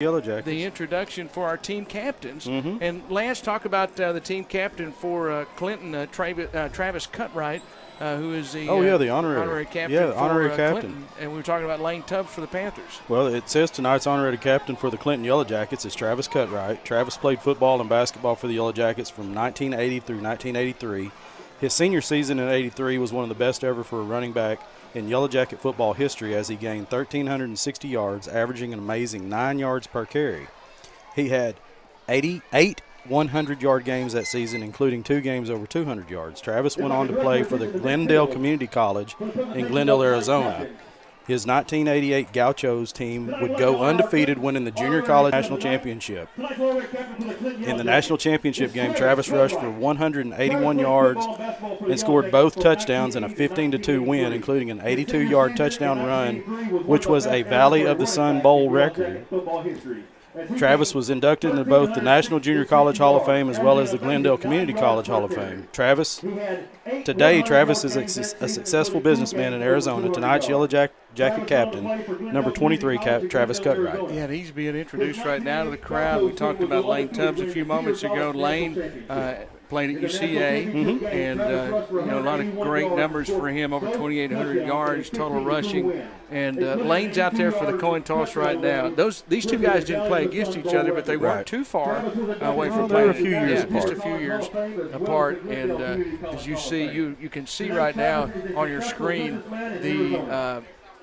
Yellow Jackets. The introduction for our team captains. And Lance, talk about the team captain for Clinton, Travis Cutright, who is the the honorary captain. Yeah, honorary captain. Clinton. And we were talking about Lane Tubbs for the Panthers. Well, it says tonight's honorary captain for the Clinton Yellow Jackets is Travis Cutright. Travis played football and basketball for the Yellow Jackets from 1980 through 1983. His senior season in '83 was one of the best ever for a running back in Yellow Jacket football history, as he gained 1,360 yards, averaging an amazing 9 yards per carry. He had 88 100-yard games that season, including 2 games over 200 yards. Travis went on to play for the Glendale Community College in Glendale, Arizona. His 1988 Gauchos team would go undefeated, winning the Junior College National Championship. In the National Championship game, Travis rushed for 181 yards and scored both touchdowns in a 15-2 win, including an 82-yard touchdown run, which was a Valley of the Sun Bowl record. Travis was inducted into both the National Junior College Hall of Fame as well as the Glendale Community College Hall of Fame. Today, Travis is a successful businessman in Arizona. Tonight's Yellow Jacket captain, number 23, Travis Cutright. Yeah, he's being introduced right now to the crowd. We talked about Lane Tubbs a few moments ago. Lane played at UCA, and a lot of great numbers for him, over 2,800 yards total rushing. And Lane's out there for the coin toss right now. These two guys didn't play against each other, but they weren't too far away from playing. They were a few years apart. Just a few years apart. And as you see, you can see right now on your screen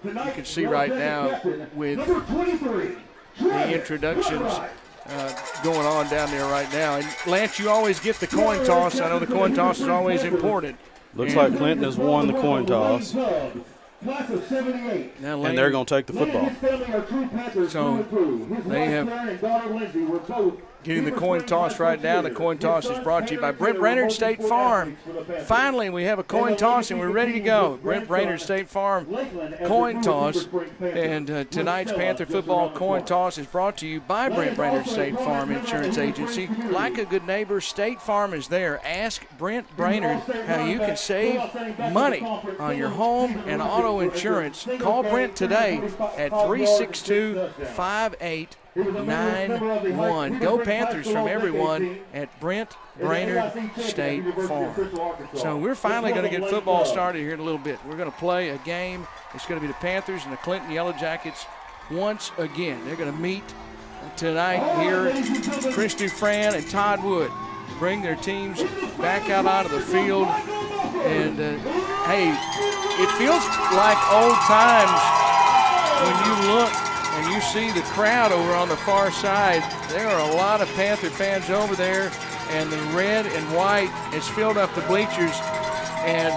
you can see right now with the introductions going on down there right now. And Lance, you always get the coin toss. I know the coin toss is always important. Looks like Clinton has won the coin toss. Now and they're going to take the football. So they have getting the coin toss right now. The coin toss is brought to you by Brent Brainerd State Farm. Finally, we have a coin toss and we're ready to go. Brent Brainerd State Farm coin toss. And tonight's Panther football coin toss is brought to you by Brent Brainerd State Farm Insurance Agency. Like a good neighbor, State Farm is there. Ask Brent Brainerd how you can save money on your home and auto insurance. Call Brent today at 362-5891. Go Panthers from everyone at Brent Brainerd State Farm. So we're finally going to get football started here in a little bit. We're going to play a game. It's going to be the Panthers and the Clinton Yellow Jackets once again. They're going to meet tonight here. Chris Dufran and Todd Wood bring their teams back out onto the field. And, hey, it feels like old times when you look and you see the crowd over on the far side. There are a lot of Panther fans over there, and the red and white has filled up the bleachers, and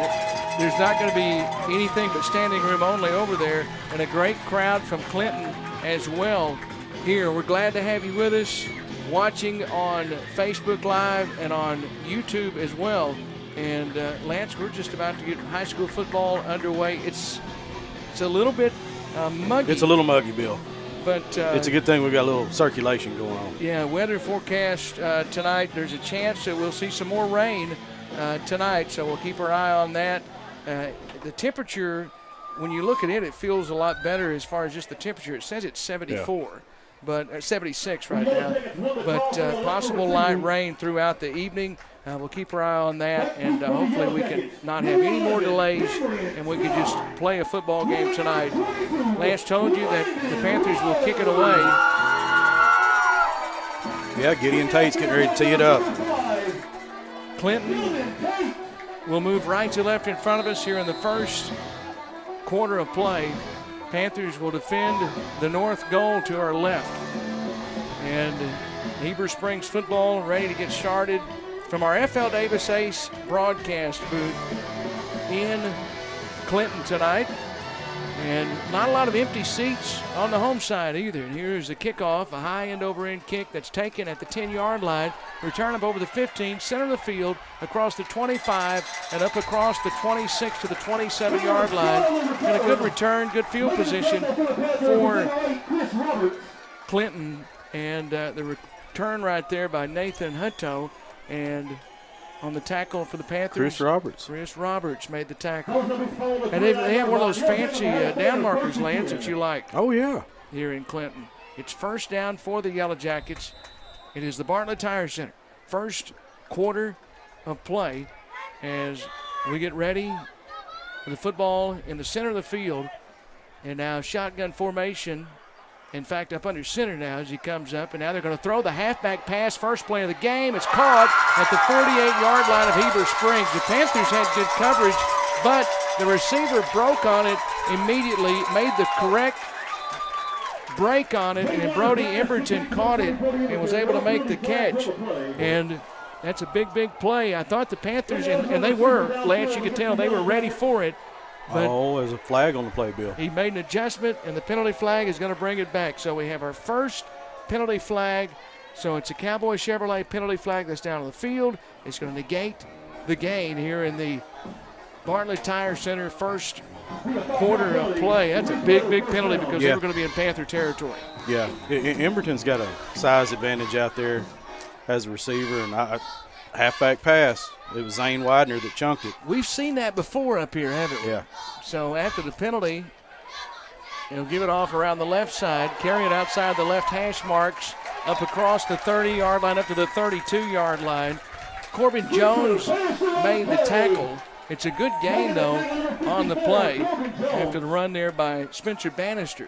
there's not going to be anything but standing room only over there, and a great crowd from Clinton as well here. We're glad to have you with us, watching on Facebook Live and on YouTube as well. And Lance, we're just about to get high school football underway. It's a little bit muggy. It's a little muggy, Bill. But it's a good thing we've got a little circulation going on. Yeah, weather forecast tonight, there's a chance that we'll see some more rain tonight, so we'll keep our eye on that. The temperature, when you look at it, it feels a lot better as far as just the temperature. It says it's 74. Yeah. But 76 right now. But possible light rain throughout the evening. We'll keep our eye on that, and hopefully we can not have any more delays, and we can just play a football game tonight. Lance told you that the Panthers will kick it away. Yeah, Gideon Tate's getting ready to tee it up. Clinton will move right to left in front of us here in the first quarter of play. Panthers will defend the north goal to our left. And Heber Springs football ready to get started from our F.L. Davis Ace broadcast booth in Clinton tonight. And not a lot of empty seats on the home side either. And here's the kickoff, a high end over end kick that's taken at the 10-yard line. Return up over the 15, center of the field, across the 25, and up across the 26 to the 27-yard line. And a good return, good field position for Clinton. And the return right there by Nathan Hutto. And on the tackle for the Panthers, Chris Roberts made the tackle. And they have one of those fancy down markers, Lance, that you like. Oh, yeah. Here in Clinton. It's first down for the Yellow Jackets. It is the Bartlett Tire Center. First quarter of play as we get ready for the football in the center of the field. And now shotgun formation. In fact, up under center now as he comes up. And now they're going to throw the halfback pass. First play of the game. It's caught at the 48-yard line of Heber Springs. The Panthers had good coverage, but the receiver broke on it immediately, made the correct break on it, and Brody Emberton caught it and was able to make the catch. And that's a big, big play. I thought the Panthers, and they were, Lance, you could tell they were ready for it. But there's a flag on the play, Bill. He made an adjustment, and the penalty flag is going to bring it back. So we have our first penalty flag. So it's a Cowboy Chevrolet penalty flag that's down on the field. It's going to negate the gain here in the Bartlett Tire Center first quarter of play. That's a big, big penalty because they were going to be in Panther territory. Yeah, Emberton's got a size advantage out there as a receiver, and halfback pass. It was Zane Widener that chunked it. We've seen that before up here, haven't we? Yeah. So after the penalty, he'll give it off around the left side, carry it outside the left hash marks, up across the 30-yard line, up to the 32-yard line. Corbin Jones made the tackle. It's a good gain, though, on the play after the run there by Spencer Bannister.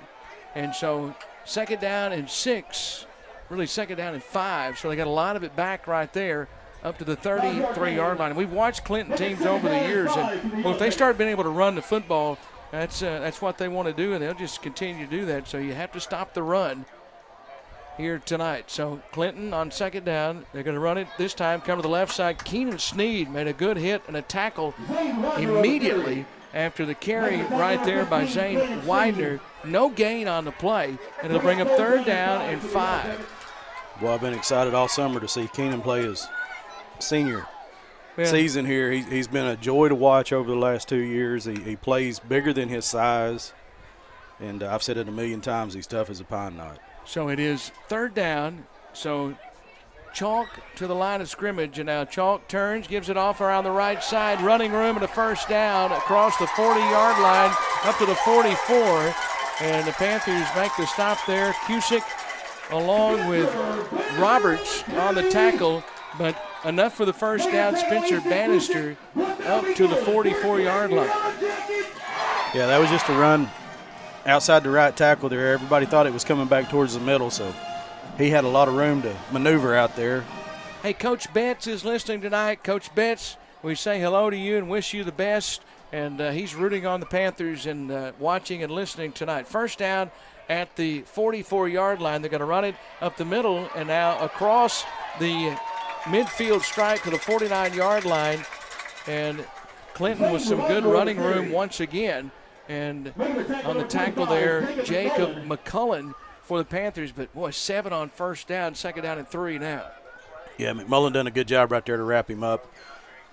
And so second down and 6, really second down and 5. So they got a lot of it back right there up to the 33-yard line. And we've watched Clinton teams over the years, and if they start being able to run the football, that's what they want to do, and they'll just continue to do that. So you have to stop the run here tonight. So Clinton on second down. They're going to run it this time, come to the left side. Keenan Sneed made a good hit and a tackle immediately after the carry right there by Zane Widener. No gain on the play, and it'll bring up third down and 5. Well, I've been excited all summer to see Keenan play his senior season here. He's been a joy to watch over the last 2 years. He plays bigger than his size, and I've said it a million times, he's tough as a pine knot. So it is third down. So Chalk to the line of scrimmage, and now Chalk turns, gives it off around the right side. Running room and a first down across the 40-yard line up to the 44. And the Panthers make the stop there. Cusick along with Roberts on the tackle, but enough for the first down. Spencer Bannister up to the 44-yard line. Yeah, that was just a run outside the right tackle there. Everybody thought it was coming back towards the middle, so he had a lot of room to maneuver out there. Hey, Coach Betts is listening tonight. Coach Betts, we say hello to you and wish you the best. And he's rooting on the Panthers and watching and listening tonight. First down at the 44-yard line. They're going to run it up the middle and now across the midfield stripe to the 49-yard line. And Clinton with some good running room once again. And on the tackle there, Jacob McCullen for the Panthers. But, boy, 7 on first down, second down and 3 now. Yeah, McMullen done a good job right there to wrap him up,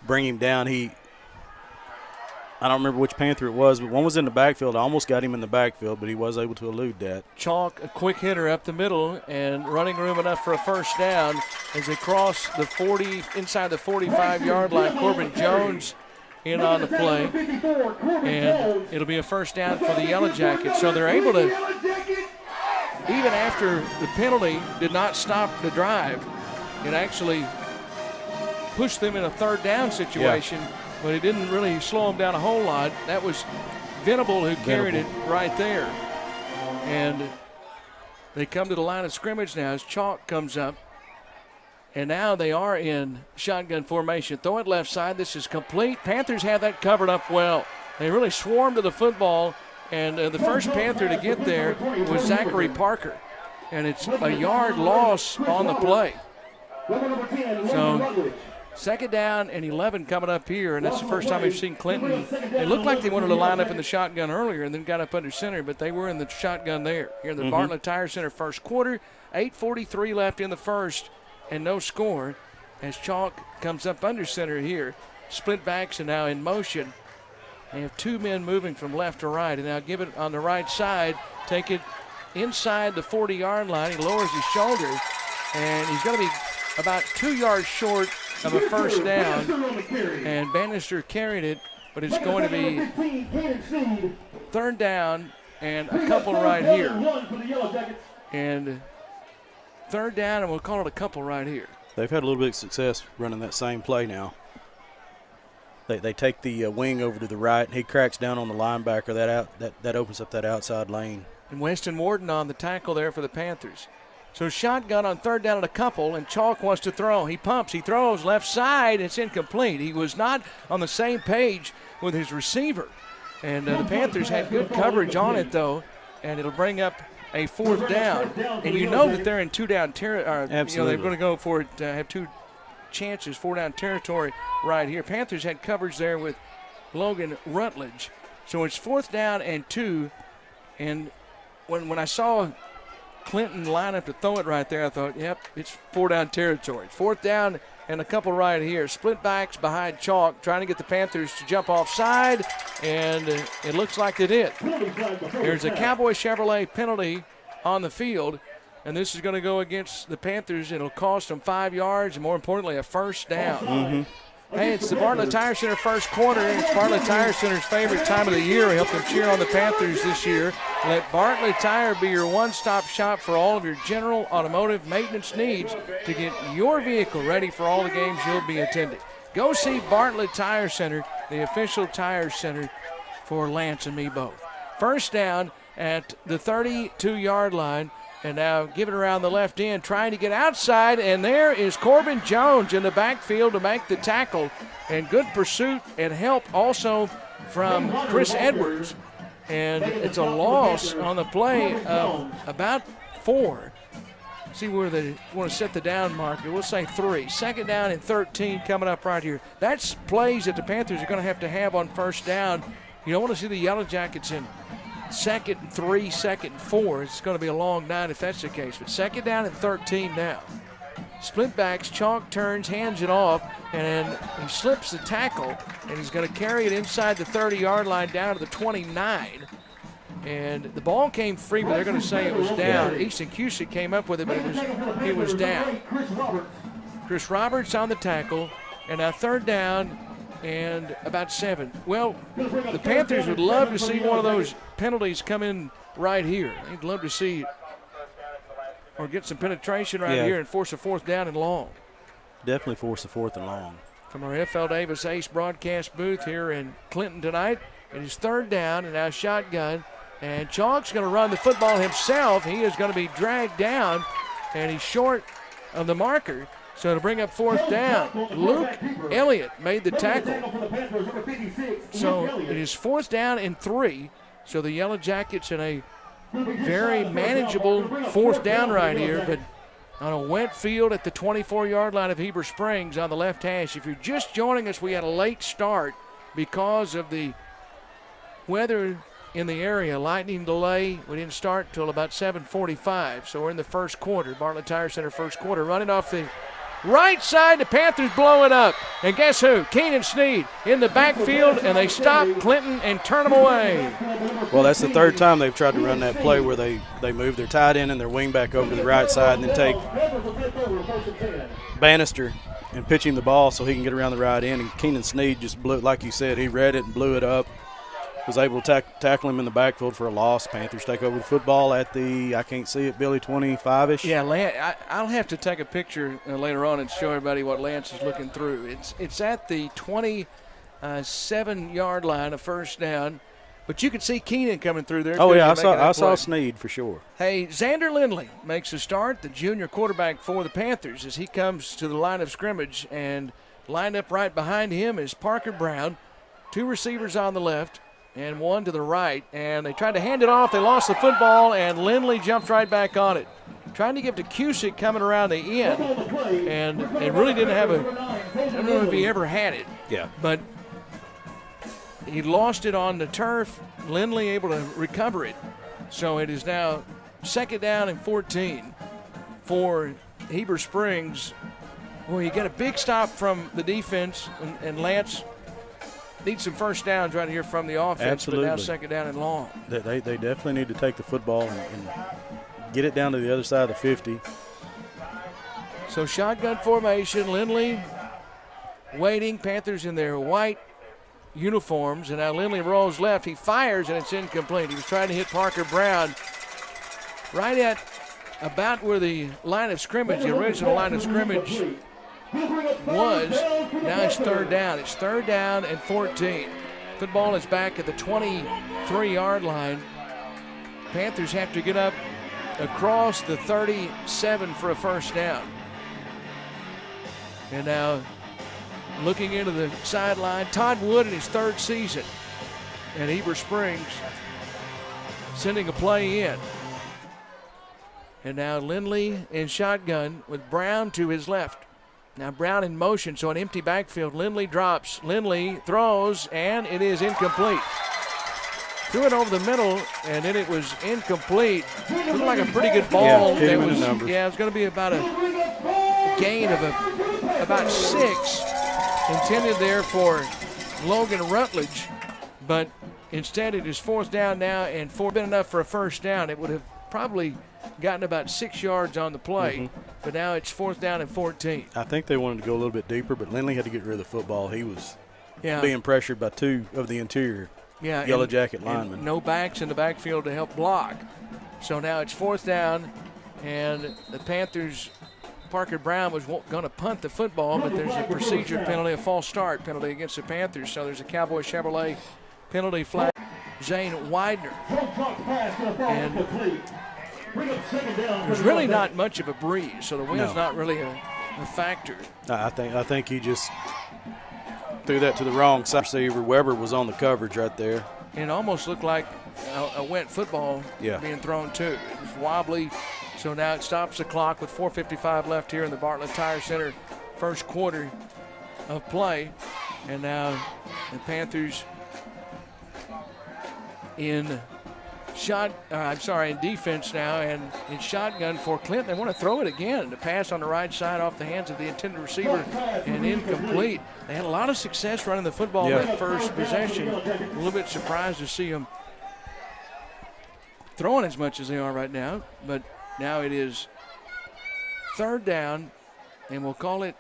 bring him down. I don't remember which Panther it was, but one was in the backfield. I almost got him in the backfield, but he was able to elude that. Chalk, a quick hitter up the middle, and running room enough for a first down as they cross the 40, inside the 45-yard line. Corbin Jones in on the play, and it'll be a first down for the Yellow Jackets. So they're able to, even after the penalty did not stop the drive, it actually pushed them in a third down situation. Yeah. But it didn't really slow them down a whole lot. That was Venable who carried it right there. And they come to the line of scrimmage now as Chalk comes up. And now they are in shotgun formation. Throw it left side. This is complete. Panthers have that covered up well. They really swarmed to the football. And the first Panther to get there was Zachary Parker. And it's a yard loss on the play. So second down and 11 coming up here, and that's the first time we've seen Clinton. It looked like they wanted to line up in the shotgun earlier and then got up under center, but they were in the shotgun there. Here in the Bartlett Tire Center first quarter, 8:43 left in the first, and no score as Chalk comes up under center here. Split backs and now in motion. They have 2 men moving from left to right, and now give it on the right side, take it inside the 40-yard line. He lowers his shoulder, and he's going to be about 2 yards short of a first down, and Bannister carried it, but it's going to be third down and a couple right here. And third down, and we'll call it a couple right here. They've had a little bit of success running that same play now. They take the wing over to the right, and he cracks down on the linebacker. That opens up that outside lane. And Weston Warden on the tackle there for the Panthers. So shotgun on third down and a couple, and Chalk wants to throw. He pumps, he throws, left side, it's incomplete. He was not on the same page with his receiver. And the Panthers had good coverage on it, though, and it'll bring up a fourth down. And you know that they're in two-down territory. Absolutely. They're going to go for it, have two chances, four-down territory right here. Panthers had coverage there with Logan Rutledge. So it's fourth down and 2, and when I saw Clinton line up to throw it right there, I thought, yep, it's four-down territory. Fourth down and a couple right here. Split backs behind Chalk, trying to get the Panthers to jump offside, and it looks like they did. There's a Cowboy Chevrolet penalty on the field, and this is going to go against the Panthers. It'll cost them 5 yards and, more importantly, a first down. Mm-hmm. Hey, it's the Bartlett Tire Center first quarter. It's Bartlett Tire Center's favorite time of the year. We help them cheer on the Panthers this year. Let Bartlett Tire be your one-stop shop for all of your general automotive maintenance needs to get your vehicle ready for all the games you'll be attending. Go see Bartlett Tire Center, the official tire center for Lance and me both. First down at the 32-yard line. And now give it around the left end, trying to get outside, and there is Corbin Jones in the backfield to make the tackle. And good pursuit and help also from Chris Edwards. And it's a loss on the play of about 4. See where they want to set the down marker. We'll say 3. Second down and 13 coming up right here. That's plays that the Panthers are going to have on first down. You don't want to see the Yellow Jackets in second and 3, second and 4. It's going to be a long night if that's the case. But second down and 13 now. Split backs, Chalk turns, hands it off, and he slips the tackle, and he's going to carry it inside the 30-yard line down to the 29. And the ball came free, but they're going to say it was down. Easton Cusick came up with it, but it was down. Chris Roberts on the tackle, and now third down and about 7. Well, the Panthers would love to see one of those penalties come in right here. They'd love to see or get some penetration right here and force a fourth down and long. Definitely force a fourth and long. From our FL Davis Ace broadcast booth here in Clinton tonight, it is third down and now shotgun. And Chalk's going to run the football himself. He is going to be dragged down, and he's short of the marker. So to bring up fourth down, Luke Elliott made the tackle. So it is fourth down and 3. So the Yellow Jackets in a very manageable fourth down right here, but on a wet field at the 24-yard line of Heber Springs on the left hash. If you're just joining us, we had a late start because of the weather in the area. Lightning delay. We didn't start until about 7:45. So we're in the first quarter. Bartlett Tire Center first quarter. Running off the right side, the Panthers blow it up. And guess who? Keenan Sneed in the backfield, and they stop Clinton and turn him away. Well, that's the third time they've tried to run that play where they move their tight end and their wing back over to the right side and then take Bannister and pitch him the ball so he can get around the right end. And Keenan Sneed just blew it, like you said, he read it and blew it up. Was able to tackle him in the backfield for a loss. Panthers take over the football at the, I can't see it, Billy, 25-ish. Yeah, I'll have to take a picture later on and show everybody what Lance is looking through. It's at the 27-yard line, a first down. But you can see Keenan coming through there. Oh, yeah, I saw Sneed for sure. Hey, Xander Lindley makes a start, the junior quarterback for the Panthers, as he comes to the line of scrimmage. And lined up right behind him is Parker Brown. 2 receivers on the left and 1 to the right, and they tried to hand it off. They lost the football, and Lindley jumped right back on it. Trying to give to Cusick coming around the end, and it really didn't have I don't know if he ever had it. Yeah. But he lost it on the turf. Lindley able to recover it. So it is now second down and 14 for Heber Springs. Well, you get a big stop from the defense, and Lance need some first downs right here from the offense. Absolutely. But now second down and long. They definitely need to take the football and get it down to the other side of the 50. So shotgun formation, Lindley waiting. Panthers in their white uniforms, and now Lindley rolls left. He fires, and it's incomplete. He was trying to hit Parker Brown right at about where the line of scrimmage, the original line of scrimmage was. Now it's third down. It's third down and 14. Football is back at the 23-yard line. Panthers have to get up across the 37 for a first down. And now looking into the sideline, Todd Wood in his third season at Heber Springs sending a play in. And now Lindley in shotgun with Brown to his left. Now Brown in motion, so an empty backfield. Lindley drops. Lindley throws, and it is incomplete. Threw it over the middle, and then it was incomplete. Looked like a pretty good ball. Yeah, it was it was going to be about a gain of about 6 intended there for Logan Rutledge, but instead it is fourth down now, and been enough for a first down. It would have probably gotten about 6 yards on the play, but now it's fourth down and 14. I think they wanted to go a little bit deeper, but Lindley had to get rid of the football. He was being pressured by 2 of the interior Yellow Jacket linemen. No backs in the backfield to help block. So now it's fourth down, and the Panthers, Parker Brown was going to punt the football, but there's a procedure penalty, a false start penalty against the Panthers. So there's a Cowboy Chevrolet penalty flag. Zane Widener. And there's really not much of a breeze, so the wind's not really a factor. I think he just threw that to the wrong side receiver. Weber was on the coverage right there. And it almost looked like a wet football being thrown too. It was wobbly, so now it stops the clock with 4:55 left here in the Bartlett Tire Center first quarter of play. And now the Panthers in defense now, and in shotgun for Clinton. They want to throw it again. The pass on the right side off the hands of the intended receiver and incomplete. They had a lot of success running the football that first possession. A little bit surprised to see them throwing as much as they are right now, but now it is third down, and we'll call it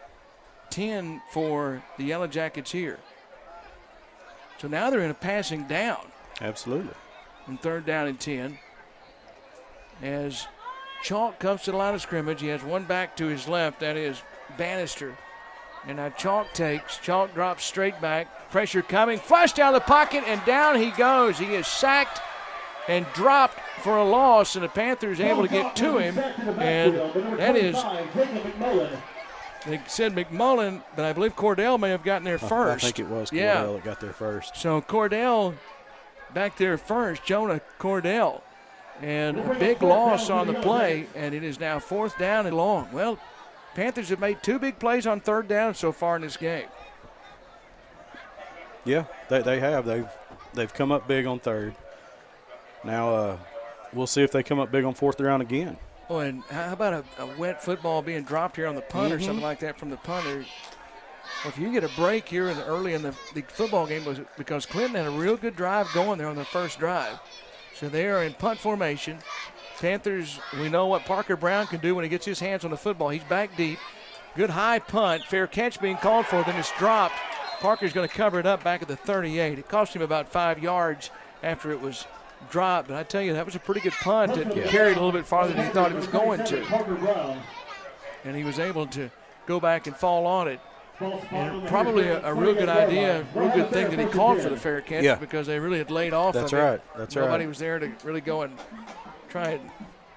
10 for the Yellow Jackets here. So now they're in a passing down. Absolutely. And third down and 10. As Chalk comes to the line of scrimmage, he has one back to his left. That is Bannister. And now Chalk drops straight back. Pressure coming. Flush down the pocket, and down he goes. He is sacked and dropped for a loss, and the Panthers able to get to him. And that is, they said McMullen, but I believe Cordell may have gotten there first. I think it was Cordell that got there first. So Cordell back there first, Jonah Cordell. And a big loss on the play, and it is now fourth down and long. Well, Panthers have made 2 big plays on third down so far in this game. Yeah, they have. They've come up big on third. Now we'll see if they come up big on fourth down again. Oh, and how about a wet football being dropped here on the punt or something like that from the punter? Well, if you get a break here early in the football game, was because Clinton had a real good drive going there on the first drive. So they are in punt formation. Panthers, we know what Parker Brown can do when he gets his hands on the football. He's back deep. Good high punt. Fair catch being called for. Then it's dropped. Parker's going to cover it up back at the 38. It cost him about 5 yards after it was dropped. But I tell you, that was a pretty good punt. It carried a little bit farther than he thought he was going to. And he was able to go back and fall on it. And probably a real good idea, real good thing that he called for the fair catch because they really had laid off That's of right. it. That's Nobody right. was there to really go and try and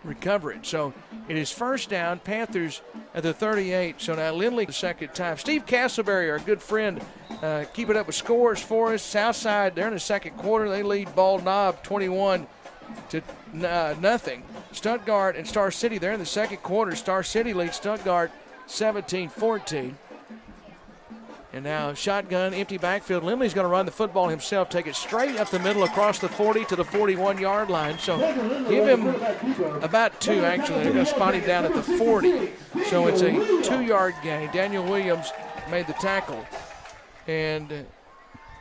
recover it. So it is first down, Panthers at the 38. So now Lindley the second time. Steve Castleberry, our good friend, keeping up with scores for us. Southside, they're in the second quarter. They lead Bald Knob 21 to nothing. Stuttgart and Star City, they're in the second quarter. Star City leads Stuttgart 17-14. And now shotgun, empty backfield. Lindley's going to run the football himself, take it straight up the middle across the 40 to the 41-yard line. So give him about 2, actually. They're going to spot him down at the 40. So it's a 2-yard gain. Daniel Williams made the tackle. And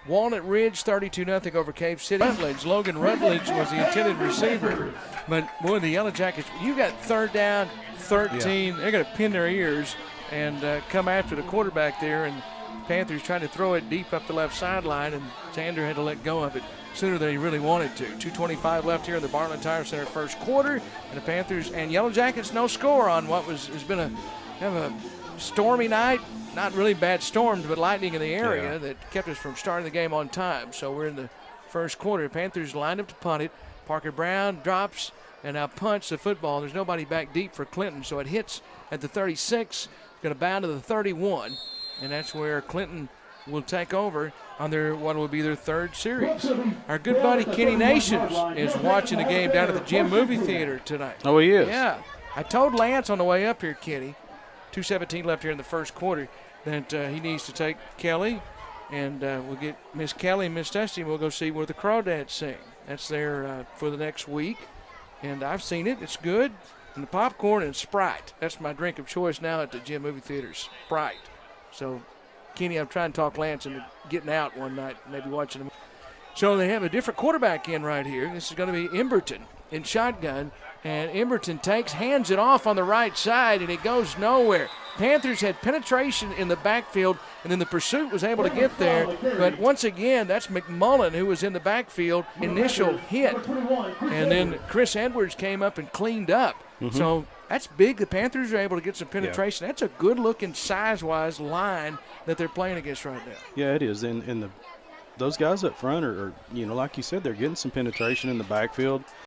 Walnut Ridge 32-0 over Cave City. Logan Rutledge was the intended receiver. But, boy, the Yellow Jackets, you got third down, 13. They're going to pin their ears and come after the quarterback there. And Panthers trying to throw it deep up the left sideline, and Sander had to let go of it. sooner than he really wanted to. 2:25 left here in the Bartlett Tire Center first quarter, and the Panthers and Yellow Jackets no score on what has been a kind of a stormy night. Not really bad storms, but lightning in the area that kept us from starting the game on time. So we're in the first quarter. The Panthers lined up to punt it. Parker Brown drops and now punts the football. There's nobody back deep for Clinton, so it hits at the 36, going to bound to the 31, and that's where Clinton will take over on what will be their third series. Our good buddy Kenny Nations is watching the game down at the Gym Movie Theater tonight. Oh, he is? Yeah. I told Lance on the way up here, Kenny, 2:17 left here in the first quarter, that he needs to take Kelly, and we'll get Miss Kelly and Miss Dusty, and we'll go see where the Crawdads sing. That's there for the next week, and I've seen it. It's good. And the popcorn and Sprite. That's my drink of choice now at the Gym Movie Theater, Sprite. So, Kenny, I'm trying to talk Lance into getting out one night, maybe watching them. So they have a different quarterback in right here. This is going to be Emberton in shotgun. And Emberton hands it off on the right side, and it goes nowhere. Panthers had penetration in the backfield, and then the pursuit was able to get there. But once again, that's McMullen who was in the backfield, initial hit. And then Chris Edwards came up and cleaned up. So that's big. The Panthers are able to get some penetration. That's a good-looking, size-wise line that they're playing against right now. Yeah, it is. And those guys up front are, like you said, they're getting some penetration in the backfield.